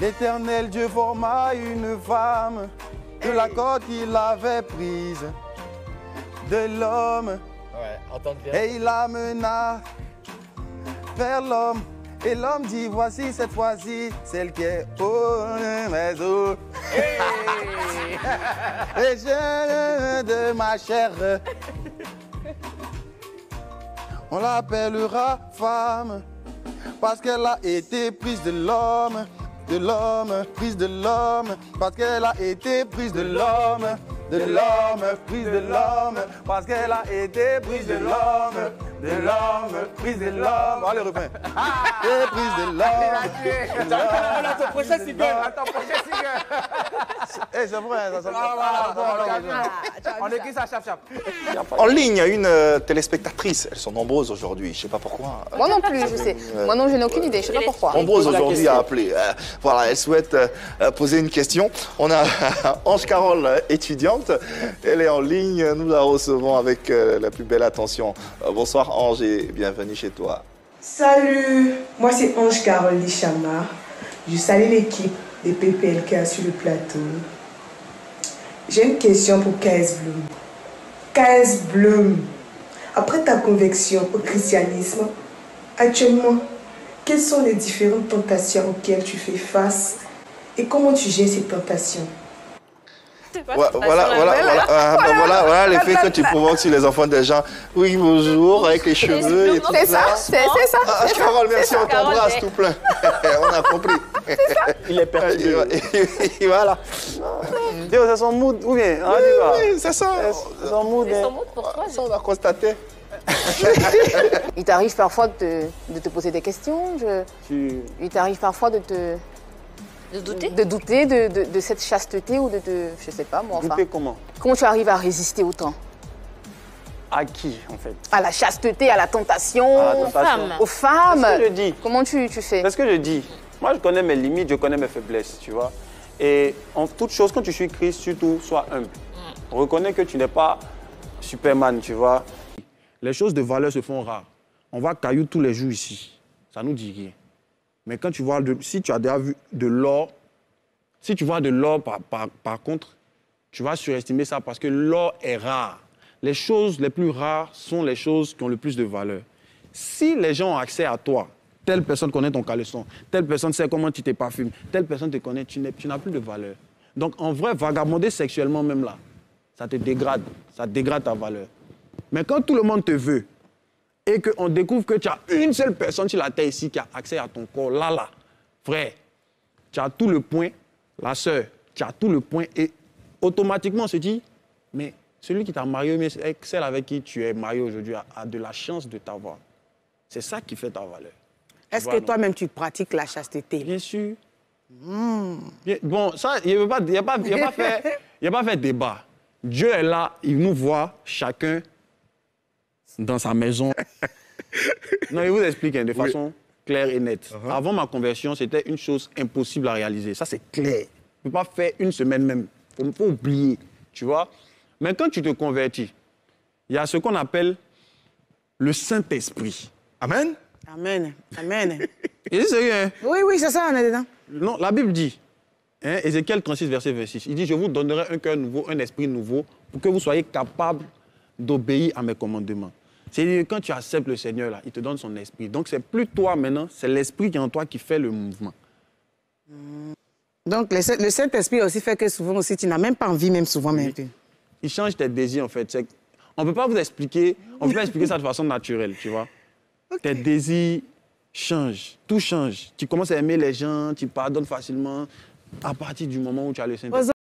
L'Éternel Dieu forma une femme de la côte qu'il avait prise de l'homme. Ouais, entendre bien. Et il l'amena vers l'homme. Et l'homme dit, voici cette fois-ci, celle qui est au maison. Et je de ma chair. On l'appellera femme, parce qu'elle a été prise de l'homme, prise de l'homme, parce qu'elle a été prise de l'homme, prise de l'homme, parce qu'elle a été prise de l'homme, prise de l'homme. Allez, le refrain. Et prise de l'homme. On a ton prochain single. Eh, c'est vrai, ça. On écrit ça, chap. En ligne, une téléspectatrice. Elles sont nombreuses aujourd'hui, je ne sais pas pourquoi. Moi non plus, je sais. Moi non, je n'ai aucune idée, je ne sais pas pourquoi. Nombreuses aujourd'hui à appeler. Voilà, elles souhaitent poser une question. On a Ange Carole, étudiante. Elle est en ligne. Nous la recevons avec la plus belle attention. Bonsoir Ange et bienvenue chez toi. Salut, moi c'est Ange Carole Lichama. Je salue l'équipe des PPLK sur le plateau. J'ai une question pour KS Bloom. KS Bloom, après ta conversion au christianisme, actuellement, quelles sont les différentes tentations auxquelles tu fais face et comment tu gères ces tentations? Voilà l'effet que tu provoques sur les enfants des gens. Oui, bonjour, avec les cheveux et tout C'est ça, c'est ça. Ah, Carole, merci, on t'embrasse tout plein. On a compris. Il est perdu. Et voilà. C'est son mood, ou bien? Oui, c'est ça. C'est son mood. C'est son mot pour toi. Ça, on a constaté. Il t'arrive parfois de te poser des questions. Il t'arrive parfois de douter de cette chasteté ou je sais pas moi. Enfin, Douter comment? comment tu arrives à résister autant? À qui, en fait? À la chasteté, à la tentation, À la tentation. aux femmes. C'est ce que je dis. Comment tu fais? C'est ce que je dis. Moi, je connais mes limites, je connais mes faiblesses, tu vois. Et en toute chose, quand tu suis Christ, surtout, sois humble. Reconnais que tu n'es pas Superman, tu vois. Les choses de valeur se font rares. On voit cailloux tous les jours ici. Ça nous dit rien. Mais quand tu vois, si tu as déjà vu de l'or, si tu vois de l'or par contre, tu vas surestimer ça parce que l'or est rare. Les choses les plus rares sont les choses qui ont le plus de valeur. Si les gens ont accès à toi, telle personne connaît ton caleçon, telle personne sait comment tu te parfumes, telle personne te connaît, tu n'as plus de valeur. Donc en vrai, vagabonder sexuellement même là, ça te dégrade, ça dégrade ta valeur. Mais quand tout le monde te veut, et qu'on découvre que tu as une seule personne sur la terre ici qui a accès à ton corps, là, frère, tu as tout le point, la sœur, tu as tout le point, et automatiquement on se dit, mais celui qui t'a marié, mais celle avec qui tu es marié aujourd'hui a de la chance de t'avoir. C'est ça qui fait ta valeur. Est-ce que toi-même tu pratiques la chasteté? Bien sûr. Bien, bon, ça, il n'y a pas fait débat. Dieu est là, il nous voit chacun dans sa maison. Non, il vous explique de façon claire et nette. Avant ma conversion, c'était une chose impossible à réaliser. Ça, c'est clair. Tu ne peux pas faire une semaine même. Il faut oublier, tu vois. Mais quand tu te convertis, il y a ce qu'on appelle le Saint-Esprit. Amen. Amen. Amen. Et c'est sérieux, hein? Oui, c'est ça, on est dedans. Non, la Bible dit, hein, Ézéchiel 36, verset 26, il dit, je vous donnerai un cœur nouveau, un esprit nouveau, pour que vous soyez capables d'obéir à mes commandements. C'est-à-dire, quand tu acceptes le Seigneur, là, il te donne son esprit. Donc, c'est plus toi maintenant, c'est l'esprit qui est en toi qui fait le mouvement. Donc, le Saint-Esprit aussi fait que souvent aussi, tu n'as même pas envie, même souvent, même. Il change tes désirs, en fait. On ne peut pas vous expliquer, on peut pas expliquer ça de façon naturelle, tu vois. Okay. Tes désirs changent, tout change. Tu commences à aimer les gens, tu pardonnes facilement à partir du moment où tu as le Saint-Esprit.